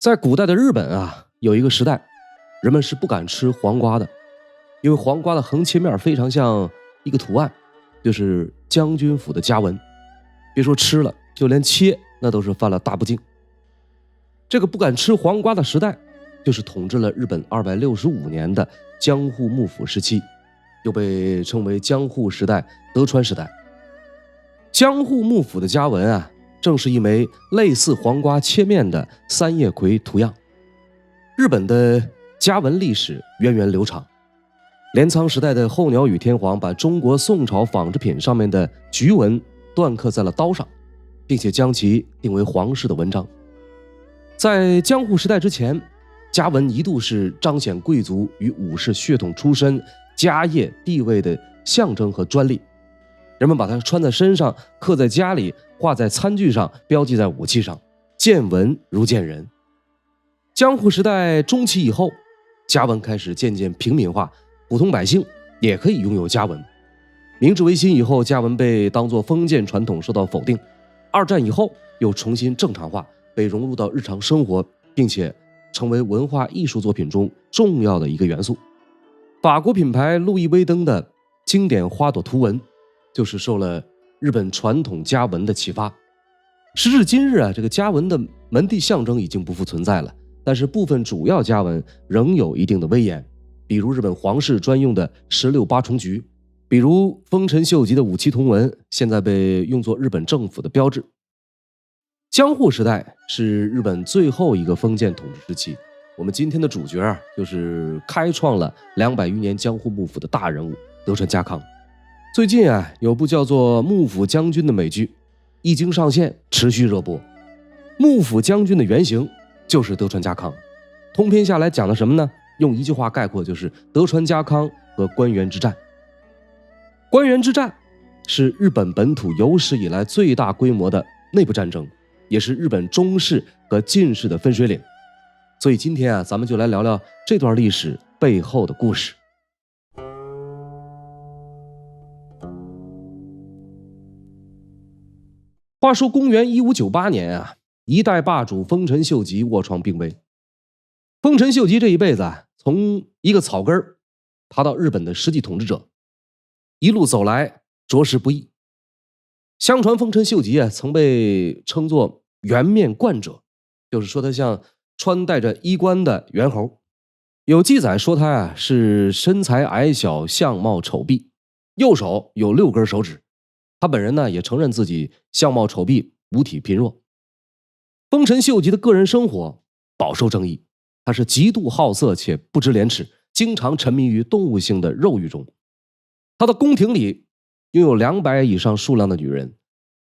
在古代的日本啊，有一个时代，人们是不敢吃黄瓜的，因为黄瓜的横切面非常像一个图案，就是将军府的家纹。别说吃了，就连切那都是犯了大不敬。这个不敢吃黄瓜的时代，就是统治了日本265年的江户幕府时期，又被称为江户时代、德川时代。江户幕府的家纹啊，正是一枚类似黄瓜切面的三叶葵图样。日本的家纹历史源远流长，镰仓时代的候鸟羽天皇把中国宋朝纺织品上面的菊纹缎刻在了刀上，并且将其定为皇室的纹章。在江户时代之前，家纹一度是彰显贵族与武士血统出身、家业地位的象征和专利。人们把它穿在身上，刻在家里，画在餐具上，标记在武器上，见纹如见人。江户时代中期以后，家纹开始渐渐平民化，普通百姓也可以拥有家纹。明治维新以后，家纹被当作封建传统受到否定。二战以后又重新正常化，被融入到日常生活，并且成为文化艺术作品中重要的一个元素。法国品牌路易威登的经典花朵图纹就是受了日本传统家纹的启发。时至今日啊，这个家纹的门第象征已经不复存在了，但是部分主要家纹仍有一定的威严，比如日本皇室专用的16八重菊，比如丰臣秀吉的武七铜纹，现在被用作日本政府的标志。江户时代是日本最后一个封建统治时期，我们今天的主角啊，就是开创了200余年江户幕府的大人物德川家康。最近啊，有部叫做《幕府将军》的美剧一经上线，持续热播。幕府将军的原型就是德川家康，通篇下来讲的什么呢？用一句话概括，就是德川家康和关原之战。关原之战是日本本土有史以来最大规模的内部战争，也是日本中世和近世的分水岭。所以今天啊，咱们就来聊聊这段历史背后的故事。话说公元1598年啊，一代霸主丰臣秀吉卧床病危。丰臣秀吉这一辈子啊，从一个草根爬到日本的实际统治者，一路走来着实不易。相传丰臣秀吉啊，曾被称作圆面冠者，就是说他像穿戴着衣冠的猿猴。有记载说他啊是身材矮小，相貌丑鄙，右手有6根手指。他本人呢也承认自己相貌丑鄙，五体贫弱。丰臣秀吉的个人生活饱受争议，他是极度好色且不知廉耻，经常沉迷于动物性的肉欲中。他的宫廷里拥有200以上数量的女人，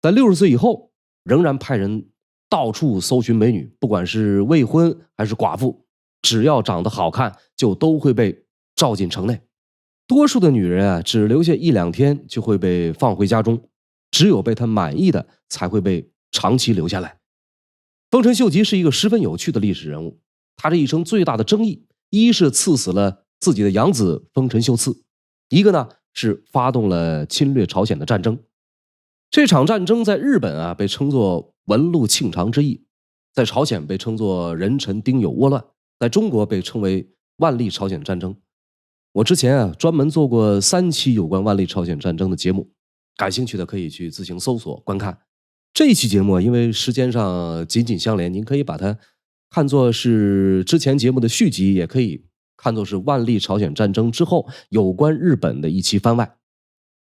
在60岁以后仍然派人到处搜寻美女，不管是未婚还是寡妇，只要长得好看就都会被召进城内。多数的女人啊，只留下1-2天就会被放回家中，只有被他满意的才会被长期留下来。丰臣秀吉是一个十分有趣的历史人物，他这一生最大的争议，一是赐死了自己的养子丰臣秀次，一个呢是发动了侵略朝鲜的战争。这场战争在日本啊被称作文禄庆长之役，在朝鲜被称作壬辰丁酉倭乱，在中国被称为万历朝鲜战争。我之前啊专门做过3期有关万历朝鲜战争的节目，感兴趣的可以去自行搜索观看。这一期节目因为时间上紧紧相连，您可以把它看作是之前节目的续集，也可以看作是万历朝鲜战争之后有关日本的一期番外。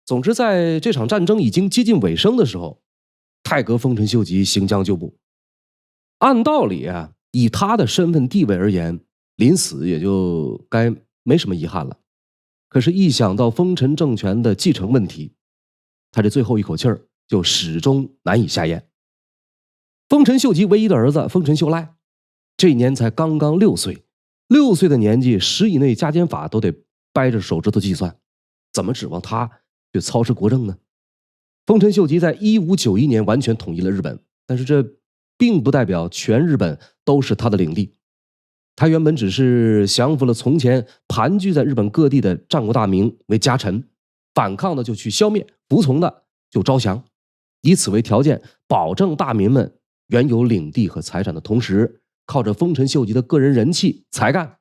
总之，在这场战争已经接近尾声的时候，太阁丰臣秀吉行将就木。按道理啊，以他的身份地位而言，临死也就该没什么遗憾了。可是，一想到丰臣政权的继承问题，他这最后一口气儿就始终难以下咽。丰臣秀吉唯一的儿子丰臣秀赖，这一年才刚刚6岁，6岁的年纪，10以内加减法都得掰着手指头计算，怎么指望他去操持国政呢？丰臣秀吉在1591年完全统一了日本，但是这并不代表全日本都是他的领地。他原本只是降服了从前盘踞在日本各地的战国大名为家臣，反抗的就去消灭，服从的就招降，以此为条件，保证大民们原有领地和财产的同时，靠着丰臣秀吉的个人人气、才干，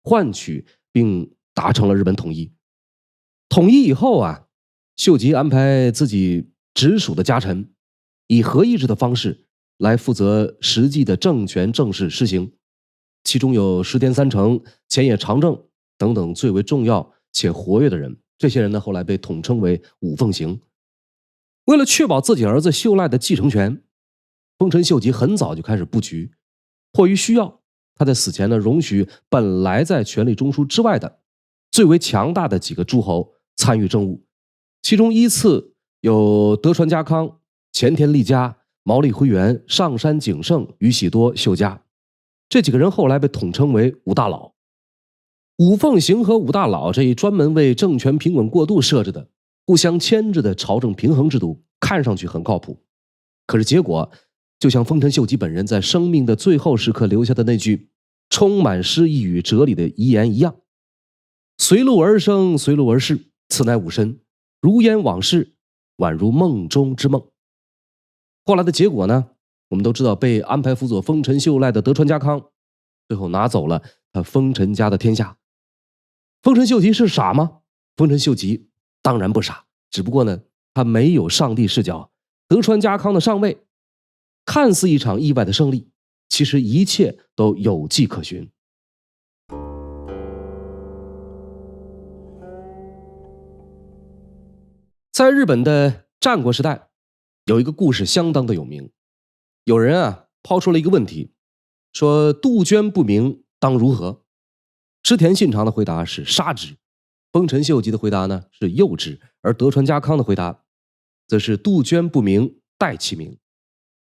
换取并达成了日本统一。统一以后啊，秀吉安排自己直属的家臣，以合议制的方式来负责实际的政权正式施行，其中有石田三成、前野长政等等最为重要且活跃的人。这些人呢，后来被统称为五奉行。为了确保自己儿子秀赖的继承权，丰臣秀吉很早就开始布局。迫于需要，他在死前呢，容许本来在权力中枢之外的最为强大的几个诸侯参与政务，其中依次有德川家康、前田利家、毛利辉元、上杉景胜、宇喜多秀家。这几个人后来被统称为五大佬。五奉行和五大佬这一专门为政权平稳过渡设置的互相牵制的朝政平衡制度，看上去很靠谱，可是结果就像丰臣秀吉本人在生命的最后时刻留下的那句充满诗意与哲理的遗言一样：随路而生，随路而逝，此乃吾身，如烟往事，宛如梦中之梦。后来的结果呢，我们都知道，被安排辅佐丰臣秀赖的德川家康最后拿走了他丰臣家的天下。丰臣秀吉是傻吗？丰臣秀吉当然不傻，只不过呢，他没有上帝视角。德川家康的上位看似一场意外的胜利，其实一切都有迹可循。在日本的战国时代，有一个故事相当的有名。有人啊抛出了一个问题，说杜鹃不鸣，当如何？织田信长的回答是杀之，丰臣秀吉的回答呢是诱之，而德川家康的回答则是杜鹃不鸣，待其鸣。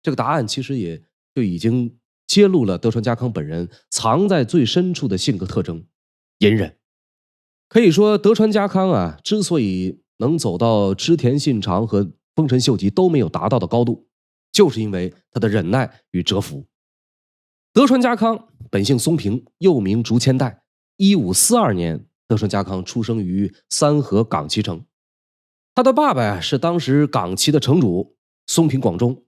这个答案其实也就已经揭露了德川家康本人藏在最深处的性格特征——隐忍。可以说，德川家康啊，之所以能走到织田信长和丰臣秀吉都没有达到的高度，就是因为他的忍耐与蛰伏。德川家康本姓松平，又名竹千代。1542年，德川家康出生于三河冈崎城。他的爸爸是当时冈崎的城主松平广忠，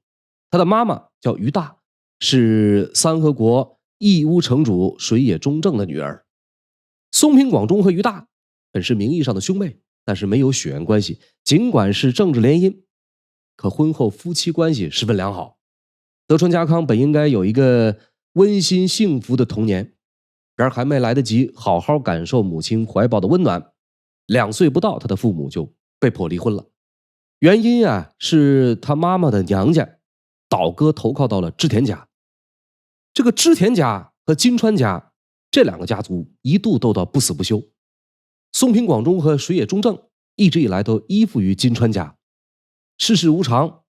他的妈妈叫于大，是三河国义乌城主水野忠正的女儿。松平广忠和于大本是名义上的兄妹，但是没有血缘关系，尽管是政治联姻，可婚后夫妻关系十分良好。德川家康本应该有一个温馨幸福的童年，然而还没来得及好好感受母亲怀抱的温暖，2岁不到，他的父母就被迫离婚了。原因啊，是他妈妈的娘家倒戈投靠到了织田家。这个织田家和金川家这2个家族一度斗到不死不休。松平广忠和水野忠正一直以来都依附于金川家。世事无常，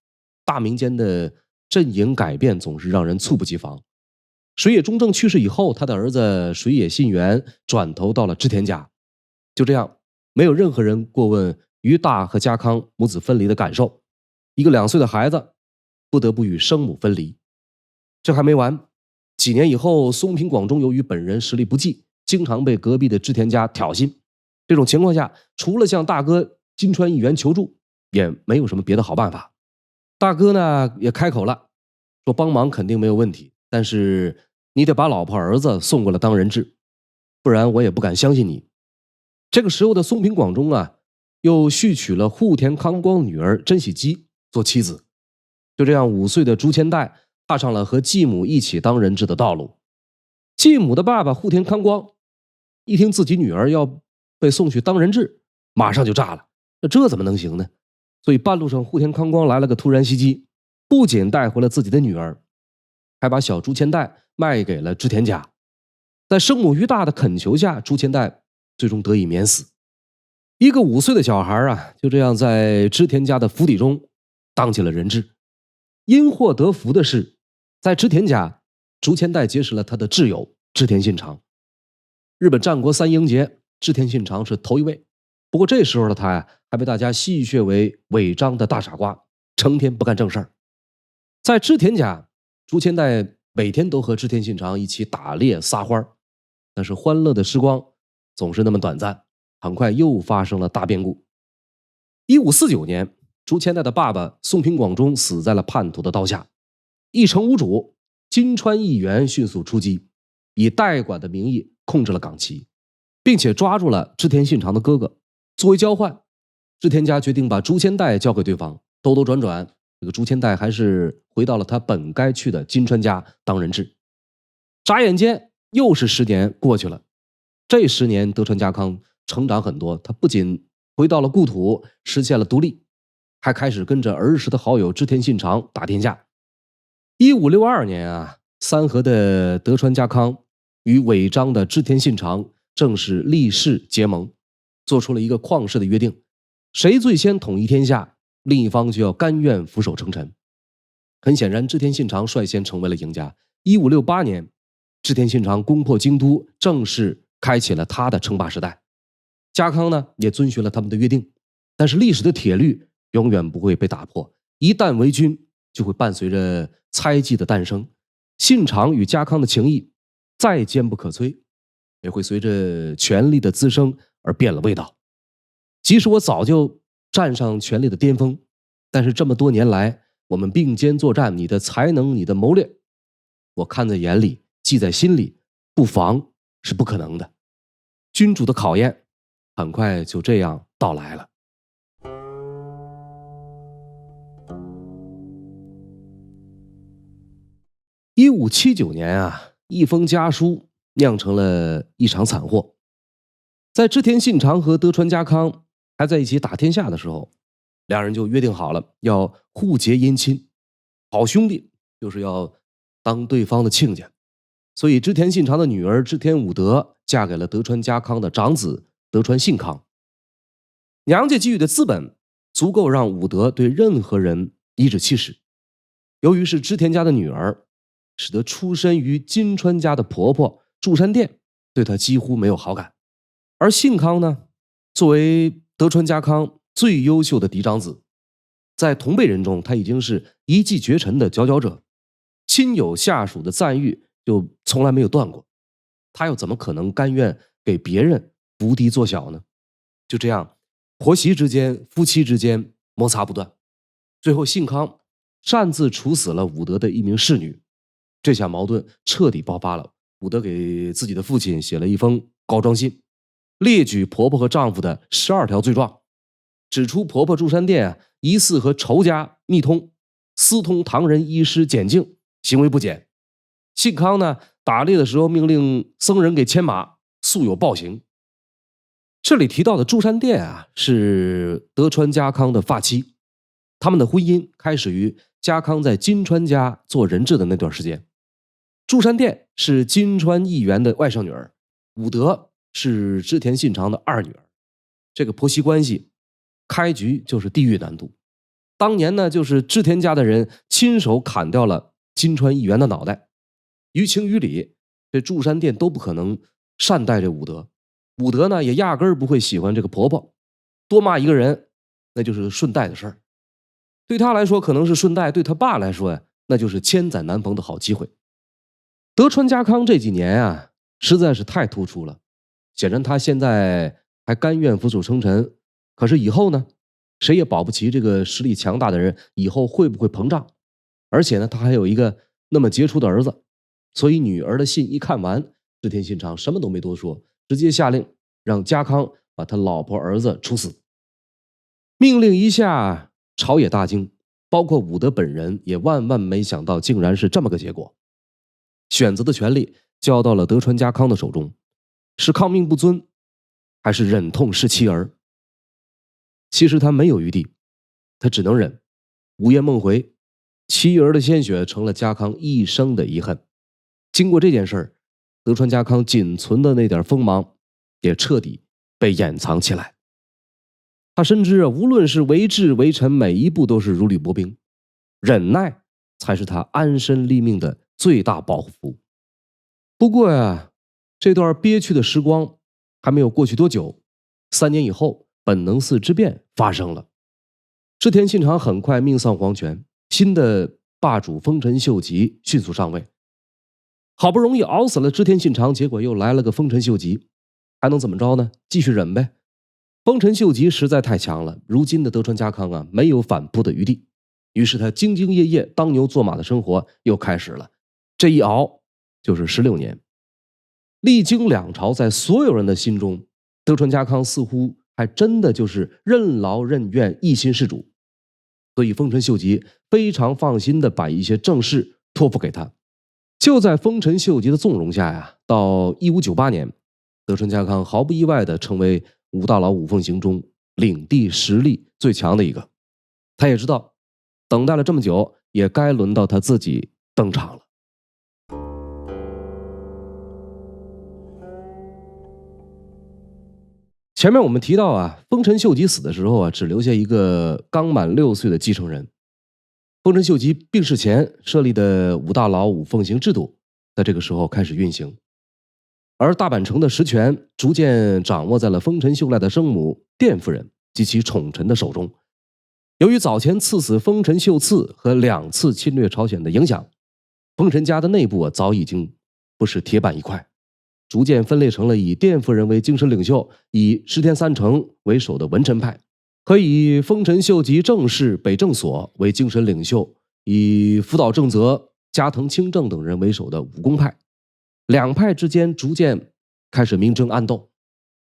大明间的阵营改变总是让人猝不及防。水野忠正去世以后，他的儿子水野信元转投到了织田家。就这样，没有任何人过问于大和家康母子分离的感受，一个2岁的孩子不得不与生母分离。这还没完，几年以后，松平广忠由于本人实力不济，经常被隔壁的织田家挑衅。这种情况下，除了向大哥金川议员求助，也没有什么别的好办法。大哥呢也开口了，说帮忙肯定没有问题，但是你得把老婆儿子送过来当人质，不然我也不敢相信你。这个时候的松平广忠啊，又续娶了户田康光女儿真喜姬做妻子。就这样，5岁的竹千代踏上了和继母一起当人质的道路。继母的爸爸户田康光一听自己女儿要被送去当人质，马上就炸了，这怎么能行呢？所以半路上户田康光来了个突然袭击，不仅带回了自己的女儿，还把小竹千代卖给了织田家。在生母于大的恳求下，竹千代最终得以免死。一个5岁的小孩啊，就这样在织田家的府邸中当起了人质。因祸得福的是，在织田家，竹千代结识了他的挚友织田信长。日本战国3英杰，织田信长是头一位。不过这时候的他呀，还被大家戏谑为违章的大傻瓜，成天不干正事儿。在织田家，竹千代每天都和织田信长一起打猎撒欢，但是欢乐的时光总是那么短暂，很快又发生了大变故。1549年，竹千代的爸爸松平广忠死在了叛徒的刀下，一城无主，金川义元迅速出击，以代管的名义控制了冈崎，并且抓住了织田信长的哥哥。作为交换，织田家决定把竹千代交给对方。兜兜转转，这个竹千代还是回到了他本该去的金川家当人质。眨眼间又是10年过去了。这10年德川家康成长很多，他不仅回到了故土，实现了独立，还开始跟着儿时的好友织田信长打天下。1562年啊，三河的德川家康与尾张的织田信长正式立誓结盟，做出了一个旷世的约定：谁最先统一天下，另一方就要甘愿俯首称臣。很显然，织田信长率先成为了赢家。1568年，织田信长攻破京都，正式开启了他的称霸时代。家康呢，也遵循了他们的约定，但是历史的铁律永远不会被打破，一旦为君，就会伴随着猜忌的诞生。信长与家康的情谊再坚不可摧，也会随着权力的滋生而变了味道。即使我早就站上权力的巅峰，但是这么多年来，我们并肩作战，你的才能，你的谋略，我看在眼里，记在心里，不防是不可能的。君主的考验很快就这样到来了。1579年啊，一封家书酿成了一场惨祸。在织田信长和德川家康还在一起打天下的时候，两人就约定好了要互结姻亲，好兄弟就是要当对方的亲家。所以织田信长的女儿织田武德嫁给了德川家康的长子德川信康。娘家给予的资本足够让武德对任何人颐指气使。由于是织田家的女儿，使得出身于金川家的婆婆祝山殿对她几乎没有好感。而信康呢，作为德川家康最优秀的嫡长子，在同辈人中他已经是一骑绝尘的佼佼者，亲友下属的赞誉就从来没有断过，他又怎么可能甘愿给别人伏低做小呢？就这样，婆媳之间、夫妻之间摩擦不断，最后信康擅自处死了武德的一名侍女。这下矛盾彻底爆发了。武德给自己的父亲写了一封告状信，列举婆婆和丈夫的12条罪状，指出婆婆祝山殿疑似和仇家密通，私通唐人医师简静，行为不检。信康呢，打猎的时候命令僧人给牵马，素有暴行。这里提到的祝山殿啊，是德川家康的发妻，他们的婚姻开始于家康在金川家做人质的那段时间。祝山殿是金川义元的外甥女儿，武德是织田信长的二女儿。这个婆媳关系开局就是地狱难度。当年呢，就是织田家的人亲手砍掉了金川义元的脑袋。于情于理，这祝山殿都不可能善待这武德。武德呢，也压根儿不会喜欢这个婆婆，多骂一个人那就是顺带的事儿。对他来说可能是顺带，对他爸来说呀，那就是千载难逢的好机会。德川家康这几年啊，实在是太突出了。显然他现在还甘愿俯首称臣，可是以后呢，谁也保不齐这个实力强大的人以后会不会膨胀。而且呢，他还有一个那么杰出的儿子，所以女儿的信一看完，织田信长什么都没多说，直接下令让家康把他老婆儿子处死。命令一下，朝野大惊，包括武德本人也万万没想到竟然是这么个结果。选择的权利交到了德川家康的手中，是抗命不尊，还是忍痛弑妻儿？其实他没有余地，他只能忍。午夜梦回，妻儿的鲜血成了家康一生的遗恨。经过这件事儿，德川家康仅存的那点锋芒也彻底被掩藏起来。他深知无论是为治为臣，每一步都是如履薄冰，忍耐才是他安身立命的最大保护符。不过呀，这段憋屈的时光还没有过去多久，3年以后，本能寺之变发生了。织田信长很快命丧黄泉，新的霸主丰臣秀吉迅速上位。好不容易熬死了织田信长，结果又来了个丰臣秀吉，还能怎么着呢？继续忍呗。丰臣秀吉实在太强了，如今的德川家康啊，没有反扑的余地。于是他兢兢业业当牛做马的生活又开始了。这一熬就是16年。历经两朝，在所有人的心中，德川家康似乎还真的就是任劳任怨、一心是主，所以丰臣秀吉非常放心的把一些政事托付给他。就在丰臣秀吉的纵容下呀，到1598年，德川家康毫不意外的成为五大老五奉行中领地实力最强的一个。他也知道，等待了这么久，也该轮到他自己登场了。前面我们提到啊，丰臣秀吉死的时候啊，只留下一个刚满6岁的继承人。丰臣秀吉病逝前设立的五大老五奉行制度，在这个时候开始运行，而大阪城的实权逐渐掌握在了丰臣秀赖的生母淀夫人及其宠臣的手中。由于早前赐死丰臣秀次和2次侵略朝鲜的影响，丰臣家的内部早已经不是铁板一块，逐渐分裂成了以淀夫人为精神领袖，以石田三成为首的文臣派，和以丰臣秀吉正室北政所为精神领袖，以福岛正则、加藤清正等人为首的武功派。两派之间逐渐开始明争暗斗。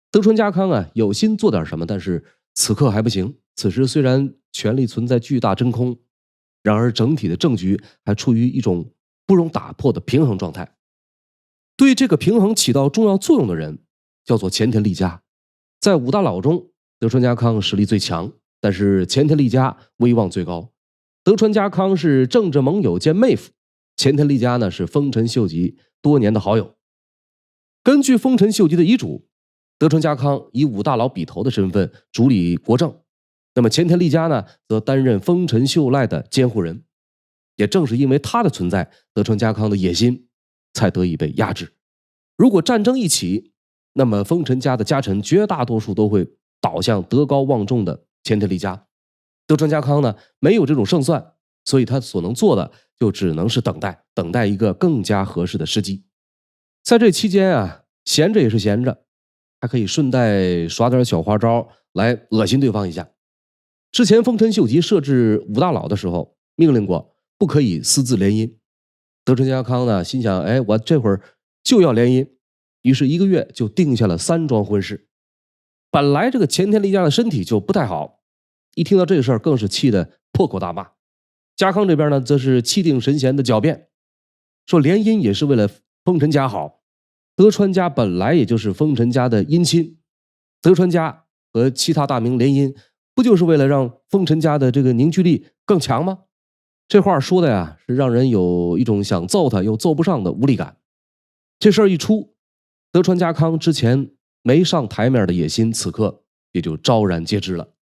德川家康啊，有心做点什么，但是此刻还不行。此时虽然权力存在巨大真空，然而整体的政局还处于一种不容打破的平衡状态。对这个平衡起到重要作用的人叫做前田利家。在五大老中，德川家康实力最强，但是前田利家威望最高。德川家康是政治盟友兼妹夫，前田利家呢是丰臣秀吉多年的好友。根据丰臣秀吉的遗嘱，德川家康以五大老笔头的身份主理国政，那么前田利家呢则担任丰臣秀赖的监护人。也正是因为他的存在，德川家康的野心才得以被压制。如果战争一起，那么丰臣家的家臣绝大多数都会倒向德高望重的前田利家。德川家康呢没有这种胜算，所以他所能做的就只能是等待一个更加合适的时机。在这期间啊，闲着也是闲着，还可以顺带耍点小花招来恶心对方一下。之前丰臣秀吉设置五大老的时候，命令过不可以私自联姻。德川家康呢心想，我这会儿就要联姻，于是1个月就定下了3桩婚事。本来这个前田利家的身体就不太好，一听到这个事儿更是气得破口大骂。家康这边呢则是气定神闲的狡辩，说联姻也是为了丰臣家好，德川家本来也就是丰臣家的姻亲，德川家和其他大名联姻，不就是为了让丰臣家的这个凝聚力更强吗？这话说的呀，是让人有一种想揍他又揍不上的无力感。这事儿一出，德川家康之前没上台面的野心，此刻也就昭然皆知了。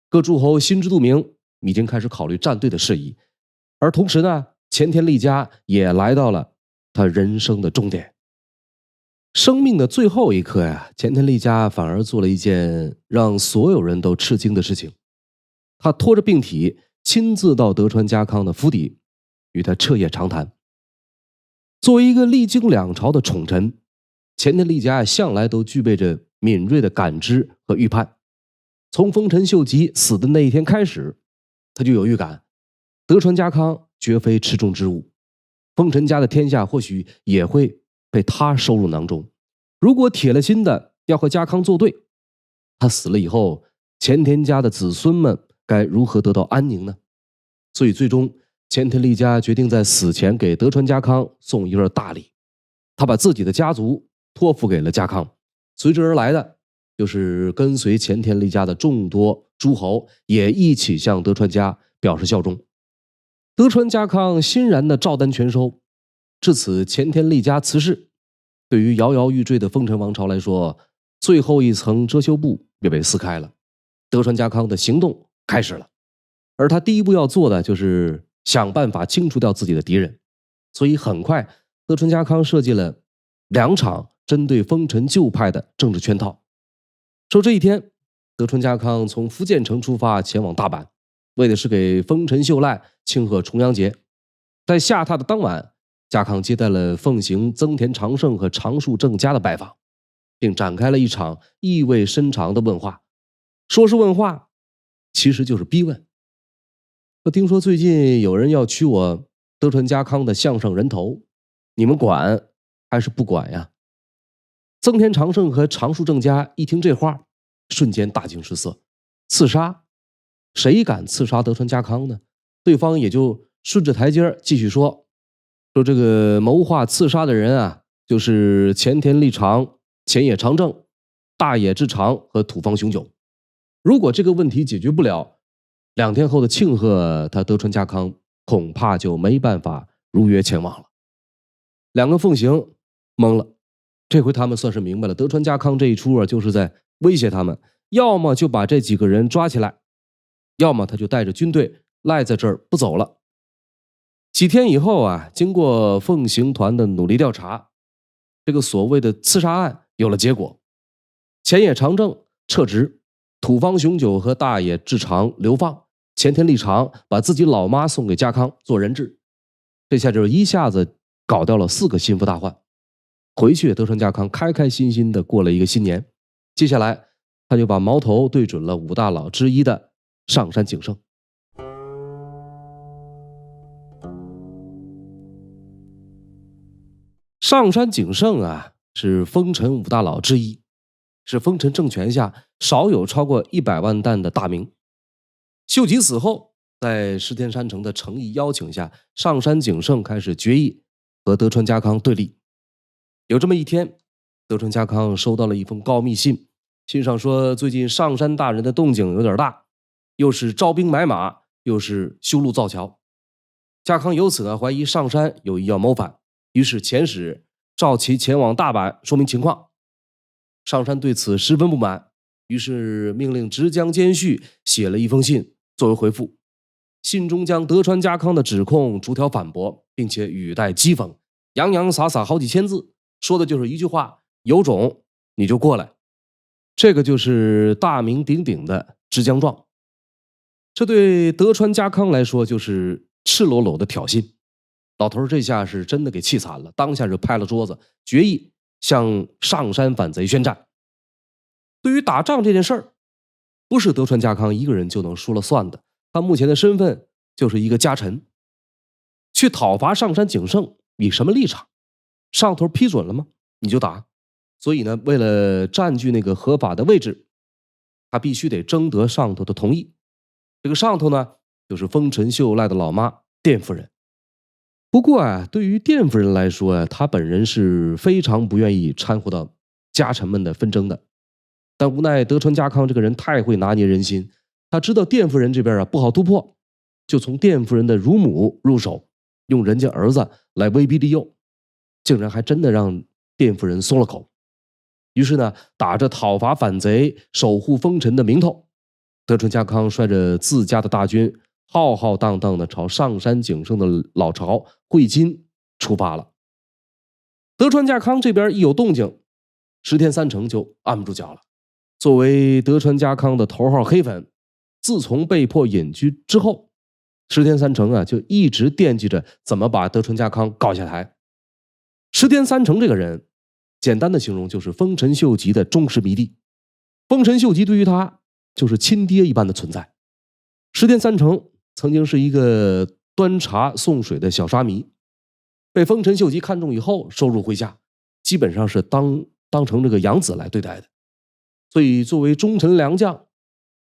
各诸侯心知肚明，已经开始考虑站队的事宜。而同时呢，前田利家也来到了他人生的终点。生命的最后一刻呀，前田利家反而做了一件让所有人都吃惊的事情。他拖着病体亲自到德川家康的府邸，与他彻夜长谈。作为一个历经2朝的宠臣，前田利家向来都具备着敏锐的感知和预判。从丰臣秀吉死的那一天开始，他就有预感，德川家康绝非池中之物，丰臣家的天下或许也会被他收入囊中。如果铁了心的要和家康作对，他死了以后，前田家的子孙们该如何得到安宁呢？所以最终前田利家决定在死前给德川家康送一份大礼。他把自己的家族托付给了家康，随之而来的就是跟随前田利家的众多诸侯也一起向德川家表示效忠。德川家康欣然的照单全收。至此，前田利家辞世，对于摇摇欲坠的丰臣王朝来说，最后一层遮羞布也被撕开了。德川家康的行动开始了，而他第一步要做的就是想办法清除掉自己的敌人。所以很快，德川家康设计了2场针对丰臣旧派的政治圈套。说这一天，德川家康从福建城出发前往大阪，为的是给丰臣秀赖庆贺重阳节。在下榻的当晚，家康接待了奉行增田长盛和长树正家的拜访，并展开了一场意味深长的问话。说是问话，其实就是逼问。我听说最近有人要取我德川家康的项上人头，你们管还是不管呀？增田长盛和长树正家一听这话，瞬间大惊失色。刺杀？谁敢刺杀德川家康呢？对方也就顺着台阶继续说这个谋划刺杀的人啊，就是前田利长、前野长政、大野志长和土方雄久。如果这个问题解决不了，2天后的庆贺他德川家康恐怕就没办法如约前往了。2个奉行懵了，这回他们算是明白了，德川家康这一出啊，就是在威胁他们，要么就把这几个人抓起来，要么他就带着军队赖在这儿不走了。几天以后啊，经过奉行团的努力调查，这个所谓的刺杀案有了结果，前野长政撤职，土方雄久和大野志长流放，前田利长把自己老妈送给家康做人质，这下就一下子搞掉了4个心腹大患。回去德川家康开开心心的过了一个新年，接下来他就把矛头对准了5大佬之一的上杉景胜。上杉景胜啊，是丰臣5大佬之一，是丰臣政权下少有超过100万担的大名。秀吉死后，在石田三成的诚意邀请下，上杉景胜开始决意和德川家康对立。有这么一天，德川家康收到了一封告密信，信上说最近上杉大人的动静有点大，又是招兵买马，又是修路造桥。家康由此呢怀疑上杉有意要谋反，于是遣使召其前往大阪说明情况。上杉对此十分不满，于是命令直江兼续写了一封信作为回复。信中将德川家康的指控逐条反驳，并且语带讥讽，洋洋洒洒好几千字，说的就是一句话：有种你就过来。这个就是大名鼎鼎的直江状。这对德川家康来说就是赤裸裸的挑衅。老头这下是真的给气惨了，当下就拍了桌子，决意向上杉反贼宣战。对于打仗这件事儿，不是德川家康一个人就能说了算的，他目前的身份就是一个家臣。去讨伐上杉景胜，以什么立场？上头批准了吗？你就打。所以呢，为了占据那个合法的位置，他必须得征得上头的同意。这个上头呢，就是丰臣秀赖的老妈淀夫人。不过啊，对于淀夫人来说啊，她本人是非常不愿意掺和到家臣们的纷争的。但无奈德川家康这个人太会拿捏人心，他知道淀夫人这边啊不好突破，就从淀夫人的乳母入手，用人家儿子来威逼利诱，竟然还真的让淀夫人松了口。于是呢，打着讨伐反贼、守护丰臣的名头，德川家康率着自家的大军，浩浩荡荡的朝上杉景胜的老巢会津出发了。德川家康这边一有动静，石田三成就按不住脚了。作为德川家康的头号黑粉，自从被迫隐居之后，石田三成啊就一直惦记着怎么把德川家康搞下台。石田三成这个人，简单的形容就是丰臣秀吉的忠实迷弟。丰臣秀吉对于他就是亲爹一般的存在。石田三成曾经是一个端茶送水的小沙弥，被丰臣秀吉看中以后收入麾下，基本上是当成这个养子来对待的。所以作为忠臣良将，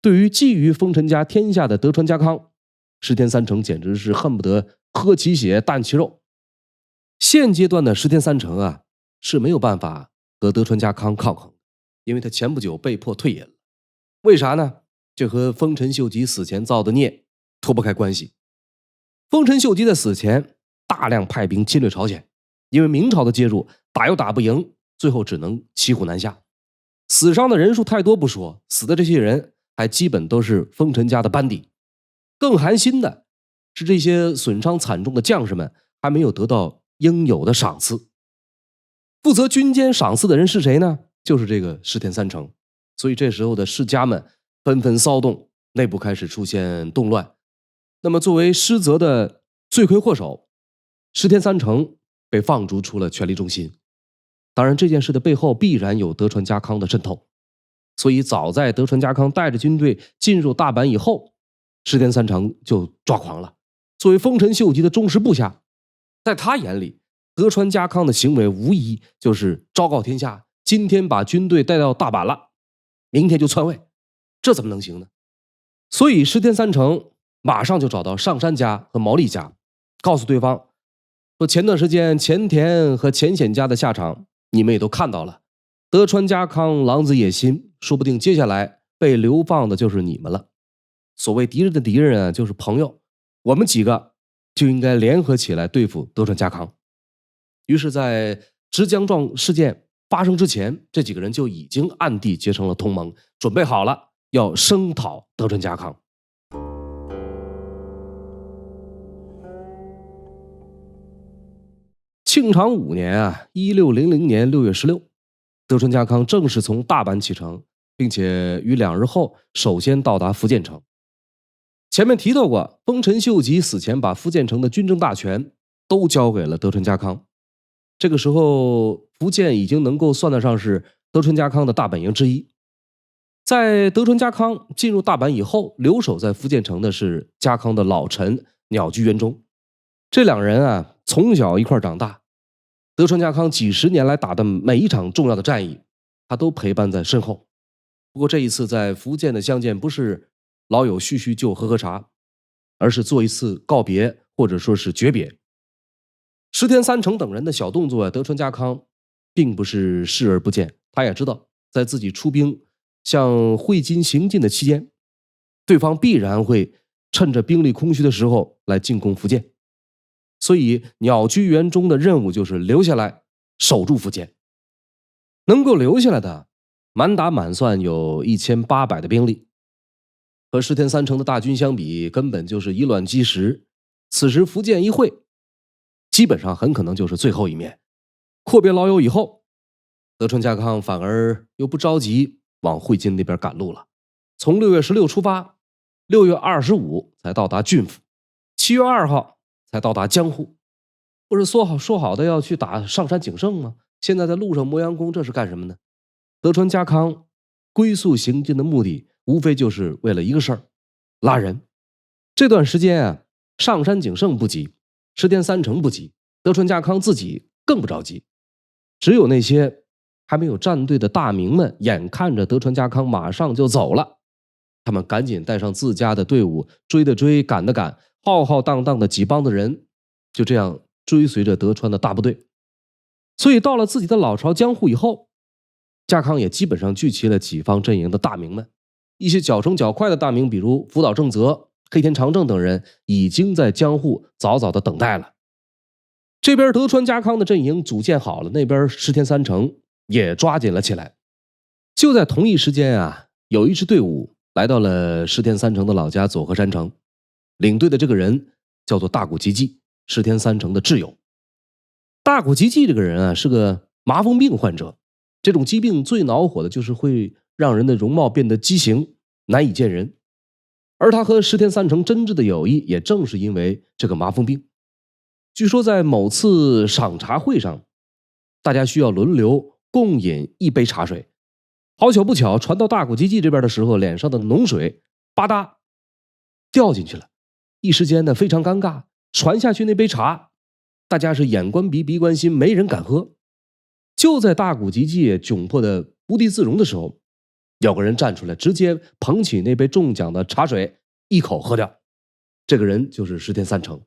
对于觊觎丰臣家天下的德川家康，石田三成简直是恨不得喝其血啖其肉。现阶段的石田三成啊是没有办法和德川家康抗衡，因为他前不久被迫退隐了。为啥呢？这和丰臣秀吉死前造的孽脱不开关系。丰臣秀吉在死前大量派兵侵略朝鲜，因为明朝的介入，打又打不赢，最后只能骑虎难下。死伤的人数太多不说，死的这些人还基本都是丰臣家的班底。更寒心的是，这些损伤惨重的将士们还没有得到应有的赏赐。负责军监赏赐的人是谁呢？就是这个石田三成。所以这时候的世家们纷纷骚动，内部开始出现动乱。那么作为失责的罪魁祸首，石田三成被放逐出了权力中心。当然这件事的背后必然有德川家康的渗透，所以早在德川家康带着军队进入大阪以后，石田三成就抓狂了。作为丰臣秀吉的忠实部下，在他眼里，德川家康的行为无疑就是昭告天下，今天把军队带到大阪了，明天就篡位，这怎么能行呢？所以石田三成马上就找到上杉家和毛利家，告诉对方说，前段时间前田和前显家的下场你们也都看到了，德川家康狼子野心，说不定接下来被流放的就是你们了。所谓敌人的敌人啊，就是朋友，我们几个就应该联合起来对付德川家康。于是在直江壮事件发生之前，这几个人就已经暗地结成了同盟，准备好了要声讨德川家康。庆长5年啊，1600年6月16，德川家康正式从大阪启程，并且于2日后首先到达福建城。前面提到过，丰臣秀吉死前把福建城的军政大权都交给了德川家康。这个时候，福建已经能够算得上是德川家康的大本营之一。在德川家康进入大阪以后，留守在福建城的是家康的老臣鸟居元忠。这两人啊，从小一块长大。德川家康几十年来打的每一场重要的战役，他都陪伴在身后。不过这一次在福建的相见，不是老友叙叙旧喝喝茶，而是做一次告别，或者说是诀别。石田三成等人的小动作，德川家康并不是视而不见。他也知道，在自己出兵向会津行进的期间，对方必然会趁着兵力空虚的时候来进攻福建。所以鸟居元忠的任务就是留下来守住福建。能够留下来的满打满算有1800的兵力，和石田三成的大军相比，根本就是以卵击石。此时福建一会，基本上很可能就是最后一面。阔别老友以后，德川家康反而又不着急往会津那边赶路了。从6月16出发，6月25才到达郡府，7月2号才到达江户。不是说好的要去打上杉景胜吗？现在在路上磨洋工，这是干什么呢？德川家康龟速行进的目的无非就是为了一个事儿，拉人。这段时间啊，上杉景胜不急，石田三成不急，德川家康自己更不着急。只有那些还没有站队的大名们，眼看着德川家康马上就走了，他们赶紧带上自家的队伍，追的追，赶的赶，浩浩荡荡的几帮的人就这样追随着德川的大部队。所以到了自己的老巢江户以后，家康也基本上聚齐了己方阵营的大名们。一些脚程较快的大名，比如福岛正则、黑田长政等人，已经在江户早早的等待了。这边德川家康的阵营组建好了，那边石田三成也抓紧了起来。就在同一时间啊，有一支队伍来到了石田三成的老家佐贺山城，领队的这个人叫做大谷吉继，石田三成的挚友。大谷吉继这个人啊，是个麻风病患者。这种疾病最恼火的就是会让人的容貌变得畸形，难以见人。而他和石田三成真挚的友谊，也正是因为这个麻风病。据说在某次赏茶会上，大家需要轮流共饮一杯茶水。好巧不巧，传到大谷吉继这边的时候，脸上的脓水吧嗒掉进去了。一时间呢，非常尴尬。传下去那杯茶，大家是眼观鼻，鼻观心，没人敢喝。就在大谷吉继窘迫的无地自容的时候，有个人站出来，直接捧起那杯中奖的茶水，一口喝掉。这个人就是石田三成。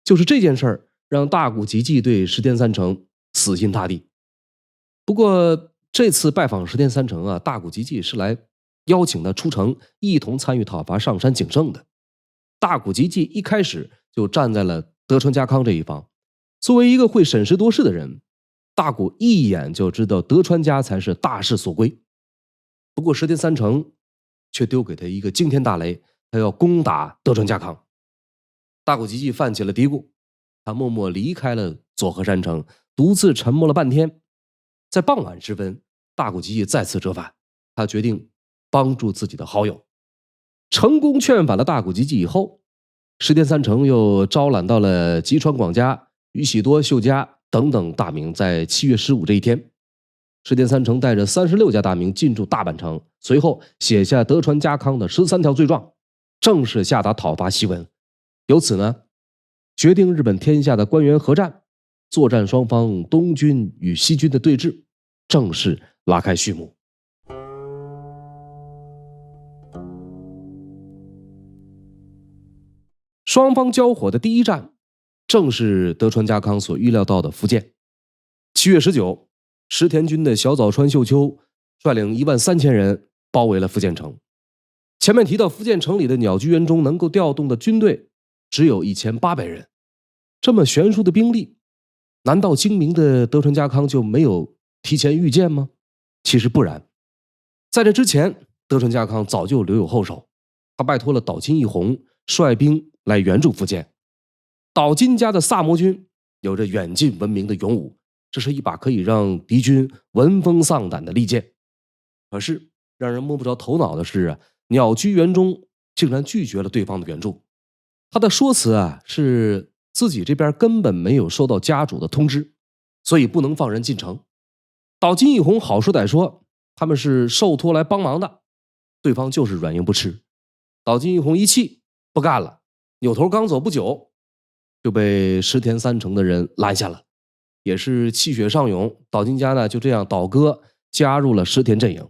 就是这件事儿，让大谷吉继对石田三成死心塌地。不过这次拜访石田三成啊，大谷吉继是来邀请他出城，一同参与讨伐上杉景胜的。大谷吉继一开始就站在了德川家康这一方。作为一个会审时度势的人，大谷一眼就知道德川家才是大势所归。不过石田三成却丢给他一个惊天大雷，他要攻打德川家康。大谷吉继犯起了嘀咕，他默默离开了佐贺山城，独自沉默了半天。在傍晚时分，大谷吉继再次折返，他决定帮助自己的好友。成功劝返了大谷吉继以后，石田三成又招揽到了吉川广家、宇喜多秀家等等大名。在7月15这一天，石田三成带着36家大名进驻大阪城，随后写下德川家康的13条罪状，正式下达讨伐檄文。由此呢，决定日本天下的官员合战。作战双方东军与西军的对峙正式拉开序幕。双方交火的第一站，正是德川家康所预料到的福建。7月19，石田军的小早川秀秋率领13000人包围了福建城。前面提到福建城里的鸟居元忠能够调动的军队只有1800人，这么悬殊的兵力，难道精明的德川家康就没有提前预见吗？其实不然，在这之前，德川家康早就留有后手，他拜托了岛津义弘率兵来援助福建。岛津家的萨摩军有着远近闻名的勇武，这是一把可以让敌军闻风丧胆的利剑。可是让人摸不着头脑的是鸟居元忠竟然拒绝了对方的援助。他的说辞是自己这边根本没有收到家主的通知，所以不能放人进城。岛津义弘好说歹说，他们是受托来帮忙的，对方就是软硬不吃。岛津义弘一气不干了，扭头刚走不久，就被石田三成的人拦下了。也是气血上涌，岛津家呢就这样倒戈加入了石田阵营。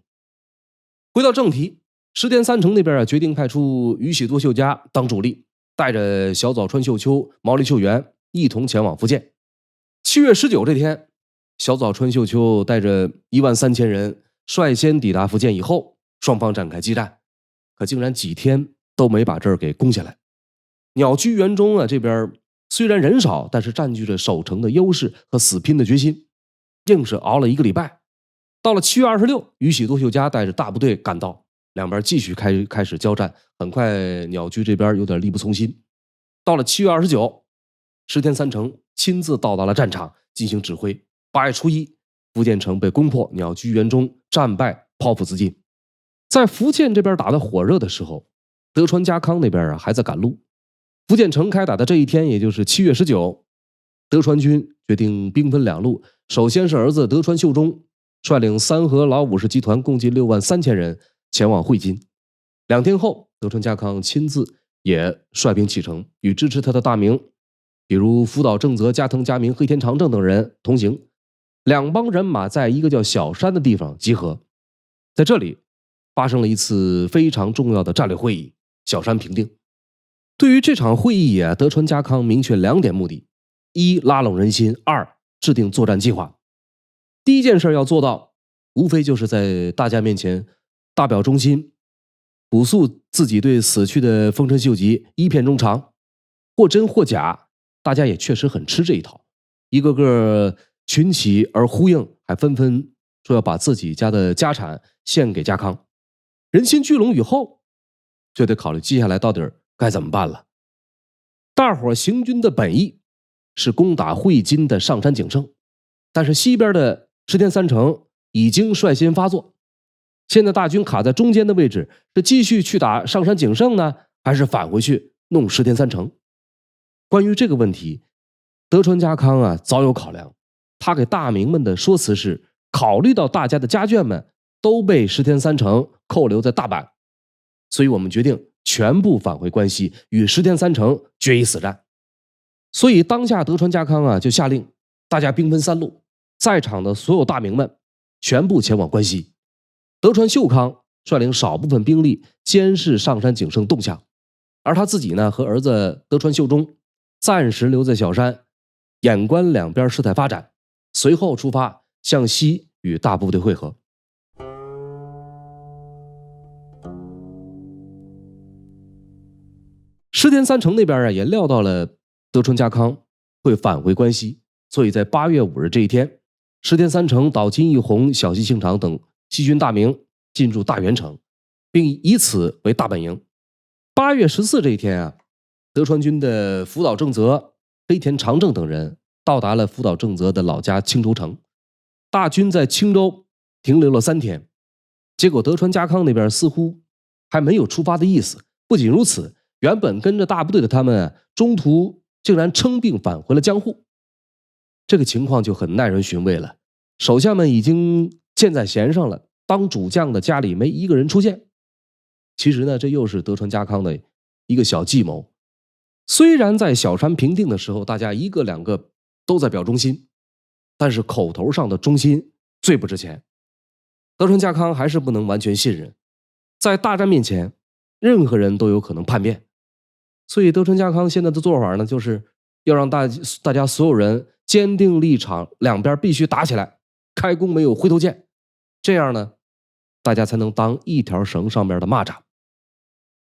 回到正题，石田三成那边决定派出宇喜多秀家当主力，带着小早川秀秋、毛利秀元一同前往福建。7月19这天，小早川秀秋带着13000人率先抵达福建以后，双方展开激战，可竟然几天都没把这儿给攻下来。鸟居元忠这边虽然人少，但是占据着守城的优势和死拼的决心，硬是熬了1个礼拜。到了7月26，宇喜多秀家带着大部队赶到，两边继续开始交战。很快鸟居这边有点力不从心。到了7月29，石田三成亲自到达了战场进行指挥。8月初1，福建城被攻破，鸟居元忠战败，剖腹自尽。在福建这边打得火热的时候，德川家康那边还在赶路。福建城开打的这一天，也就是7月19，德川军决定兵分两路，首先是儿子德川秀忠率领三河老武士集团共计63000人前往会津。2天后，德川家康亲自也率兵启程，与支持他的大名，比如福岛正则、加藤嘉明、黑田长政等人同行。两帮人马在一个叫小山的地方集合，在这里发生了一次非常重要的战略会议——小山平定。对于这场会议德川家康明确2点目的：一、拉拢人心；二、制定作战计划。第一件事要做到，无非就是在大家面前大表忠心，朴素自己对死去的丰臣秀吉一片衷肠，或真或假，大家也确实很吃这一套，一个个群起而呼应，还纷纷说要把自己家的家产献给家康。人心聚拢以后，就得考虑接下来到底该怎么办了。大伙行军的本意是攻打会津的上杉景胜，但是西边的石田三成已经率先发作，现在大军卡在中间的位置，是继续去打上杉景胜呢，还是返回去弄石田三成？关于这个问题，德川家康早有考量，他给大名们的说辞是：考虑到大家的家眷们都被石田三成扣留在大阪，所以我们决定全部返回关西，与石田三成决一死战。所以当下德川家康就下令大家兵分3路，在场的所有大名们全部前往关西。德川秀康率领少部分兵力监视上杉景胜动向，而他自己呢和儿子德川秀忠暂时留在小山，眼观两边事态发展，随后出发向西与大部队会合。石田三成那边也料到了德川家康会返回关西，所以在8月5日这一天，石田三成、岛津义弘、小西幸长等西军大名进驻大原城，并以此为大本营。8月14这一天德川军的福岛正则、黑田长政等人到达了福岛正则的老家青州城。大军在青州停留了3天，结果德川家康那边似乎还没有出发的意思。不仅如此，原本跟着大部队的他们中途竟然称病返回了江户。这个情况就很耐人寻味了，手下们已经箭在弦上了，当主将的家里没一个人出现。其实呢，这又是德川家康的一个小计谋。虽然在小山平定的时候，大家一个两个都在表忠心，但是口头上的忠心最不值钱。德川家康还是不能完全信任，在大战面前，任何人都有可能叛变。所以德川家康现在的做法呢，就是要让大家所有人坚定立场，两边必须打起来，开弓没有回头箭。这样呢，大家才能当一条绳上面的蚂蚱。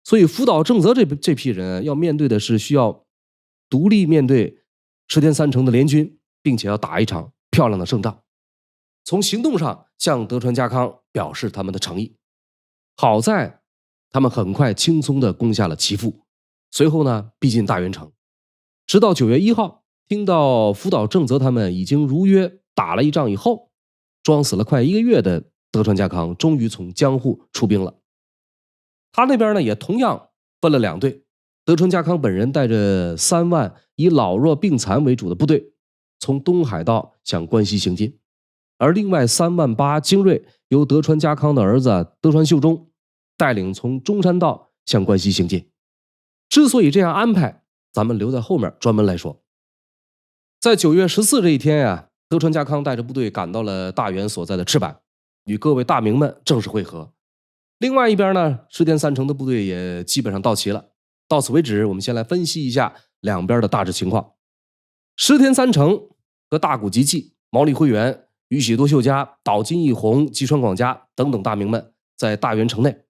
所以福岛正则这批人要面对的是需要独立面对石田三成的联军，并且要打一场漂亮的胜仗，从行动上向德川家康表示他们的诚意。好在他们很快轻松地攻下了岐阜，随后呢逼近大原城。直到9月1号，听到福岛正则他们已经如约打了一仗以后，装死了快1个月的德川家康终于从江户出兵了。他那边呢也同样分了2队，德川家康本人带着3万以老弱病残为主的部队，从东海道向关西行进，而另外3万8精锐由德川家康的儿子德川秀忠带领从中山道向关西行进。之所以这样安排，咱们留在后面专门来说。在9月14这一天呀，德川家康带着部队赶到了大原所在的赤坂，与各位大名们正式会合。另外一边呢，石田三成的部队也基本上到齐了。到此为止，我们先来分析一下两边的大致情况。石田三成和大谷吉继、毛利辉元、宇喜多秀家、岛津义弘、吉川广家等等大名们在大原城内，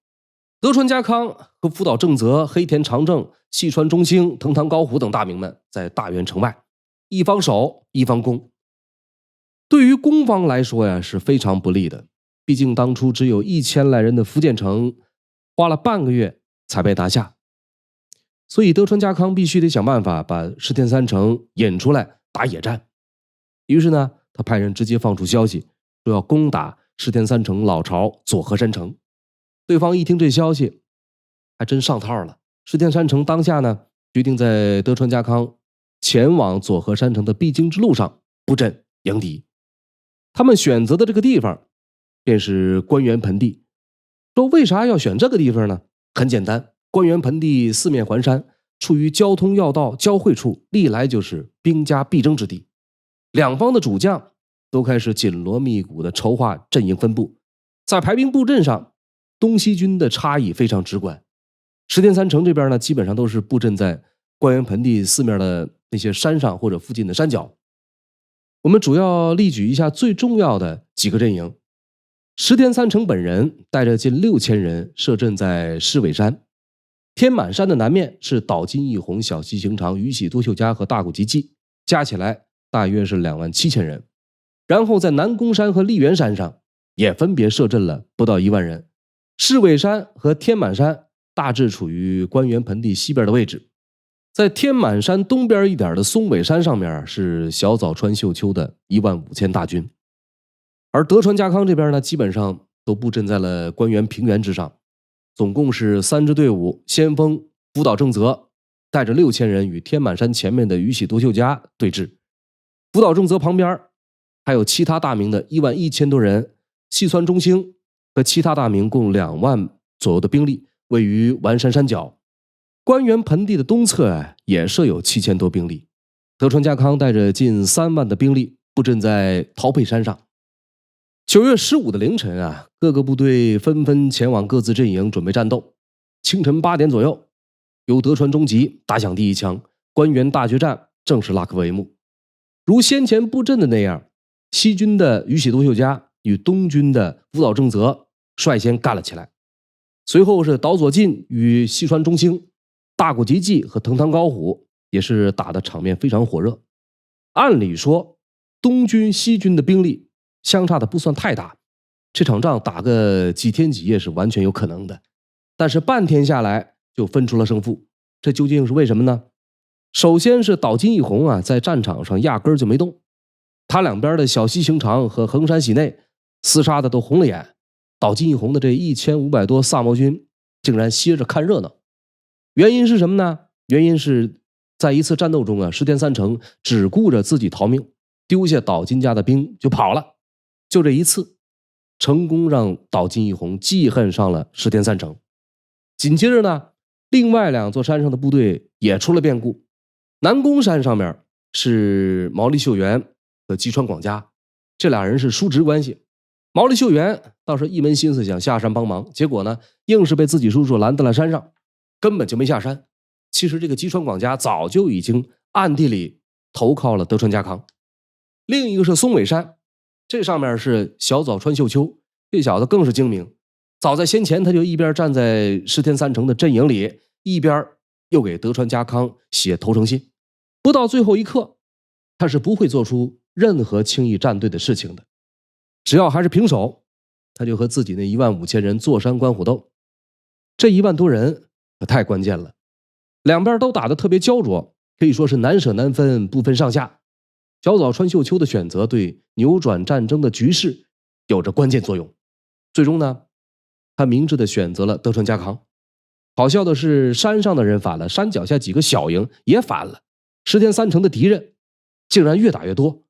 德川家康和福岛正则、黑田长政、细川忠兴、藤堂高虎等大名们在大原城外，一方守一方攻。对于攻方来说呀，是非常不利的。毕竟当初只有1000来人的福建城，花了半个月才被拿下，所以德川家康必须得想办法把石田三成引出来打野战。于是呢，他派人直接放出消息，说要攻打石田三成老巢佐和山城。对方一听这消息，还真上套了。石田三成当下呢，决定在德川家康前往佐和山城的必经之路上布阵迎敌。他们选择的这个地方便是关原盆地。说为啥要选这个地方呢？很简单，关原盆地四面环山，处于交通要道交汇处，历来就是兵家必争之地。两方的主将都开始紧锣密鼓地筹划阵营分布。在排兵布阵上，东西军的差异非常直观。石田三成这边呢，基本上都是布阵在关原盆地四面的那些山上或者附近的山脚。我们主要例举一下最重要的几个阵营。石田三成本人带着近6000人设阵在狮尾山，天满山的南面是岛津义弘、小西行长、宇喜多秀家和大谷吉继，加起来大约是27000人。然后在南宫山和立原山上也分别设阵了不到1万人。狮尾山和天满山大致处于关原盆地西边的位置。在天满山东边一点的松尾山上面是小早川秀秋的15000大军。而德川家康这边呢，基本上都布阵在了关原平原之上，总共是3支队伍，先锋福岛正则带着6000人与天满山前面的宇喜多秀家对峙。福岛正则旁边还有其他大名的11000多人，细川忠兴和其他大名共2万左右的兵力位于丸山山脚。关原盆地的东侧也设有7000多兵力。德川家康带着近3万的兵力布阵在桃沛山上。9月15的凌晨各个部队纷纷前往各自阵营准备战斗。清晨8点左右，由德川忠吉打响第一枪，关原大决战正式拉开帷幕。如先前布阵的那样，西军的宇喜多秀家与东军的福岛正则率先干了起来。随后是岛佐近与细川忠兴、大谷吉继和藤堂高虎也是打的场面非常火热。按理说，东军西军的兵力相差的不算太大，这场仗打个几天几夜是完全有可能的。但是半天下来就分出了胜负，这究竟是为什么呢？首先是岛津义弘在战场上压根就没动，他两边的小西行长和横山喜内厮杀的都红了眼。岛津义弘的这1500多萨摩军竟然歇着看热闹。原因是什么呢？原因是在一次战斗中石田三成只顾着自己逃命，丢下岛津家的兵就跑了。就这一次，成功让岛津义弘记恨上了石田三成。紧接着呢，另外2座山上的部队也出了变故。南宫山上面是毛利秀元和吉川广家，这俩人是叔侄关系。毛利秀元倒是一门心思想下山帮忙，结果呢，硬是被自己叔叔拦在了山上，根本就没下山。其实这个吉川广家早就已经暗地里投靠了德川家康。另一个是松尾山，这上面是小早川秀秋，这小子更是精明。早在先前，他就一边站在石田三成的阵营里，一边又给德川家康写投诚信。不到最后一刻，他是不会做出任何轻易站队的事情的。只要还是平手，他就和自己那15000人坐山观虎斗。这1万多人可太关键了，两边都打得特别焦灼，可以说是难舍难分，不分上下。小早川秀秋的选择对扭转战争的局势有着关键作用。最终呢，他明智地选择了德川家康。好笑的是，山上的人反了，山脚下几个小营也反了，石田三成的敌人竟然越打越多。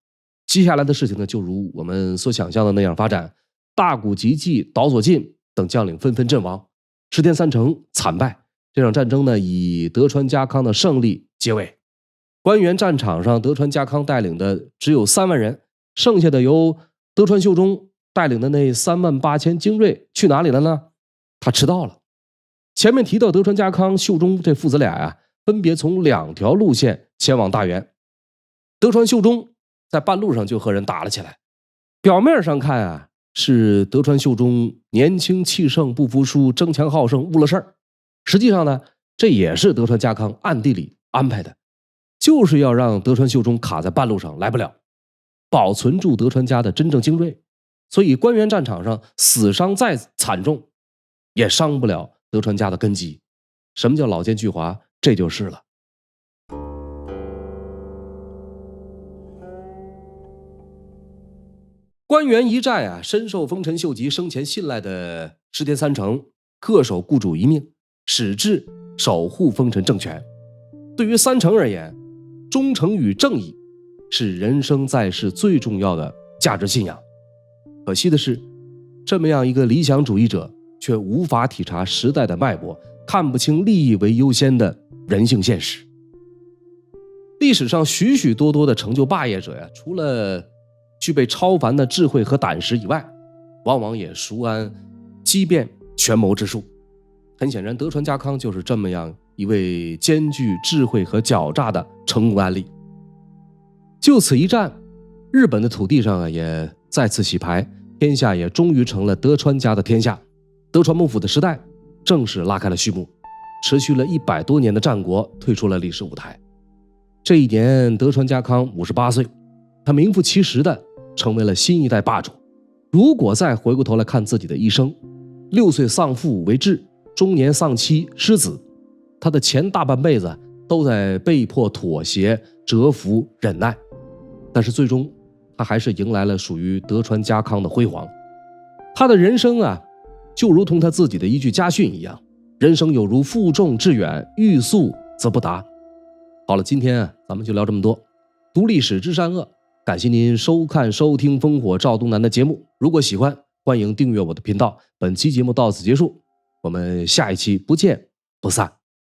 接下来的事情呢，就如我们所想象的那样发展，大谷吉继、岛佐进等将领纷纷阵亡，石田三成惨败。这场战争呢，以德川家康的胜利结尾。关原战场上，德川家康带领的只有3万人，剩下的由德川秀忠带领的那38000精锐去哪里了呢？他迟到了。前面提到德川家康、秀忠这父子俩呀，分别从2条路线前往大原。德川秀忠在半路上就和人打了起来。表面上看啊，是德川秀忠年轻气盛，不服输，争强好胜，误了事儿。实际上呢，这也是德川家康暗地里安排的，就是要让德川秀忠卡在半路上来不了，保存住德川家的真正精锐。所以关原战场上死伤再惨重，也伤不了德川家的根基。什么叫老奸巨猾？这就是了。关原一战啊，深受丰臣秀吉生前信赖的石田三成恪守雇主一命，矢志守护丰臣政权。对于三成而言，忠诚与正义是人生在世最重要的价值信仰。可惜的是，这么样一个理想主义者，却无法体察时代的脉搏，看不清利益为优先的人性现实。历史上许许多多的成就霸业者呀，除了具备超凡的智慧和胆识以外，往往也熟谙机变权谋之术。很显然，德川家康就是这么样一位兼具智慧和狡诈的成功案例。就此一战，日本的土地上啊也再次洗牌，天下也终于成了德川家的天下。德川幕府的时代正式拉开了序幕，持续了100多年的战国退出了历史舞台。这一年，德川家康58岁，他名副其实的成为了新一代霸主。如果再回过头来看自己的一生，6岁丧父为质，中年丧妻失子，他的前大半辈子都在被迫妥协、蛰伏、忍耐，但是最终他还是迎来了属于德川家康的辉煌。他的人生啊，就如同他自己的一句家训一样，人生有如负重致远，欲速则不达。好了，今天啊，咱们就聊这么多。读历史知善恶，感谢您收看收听烽火赵东南的节目。如果喜欢，欢迎订阅我的频道。本期节目到此结束，我们下一期不见不散。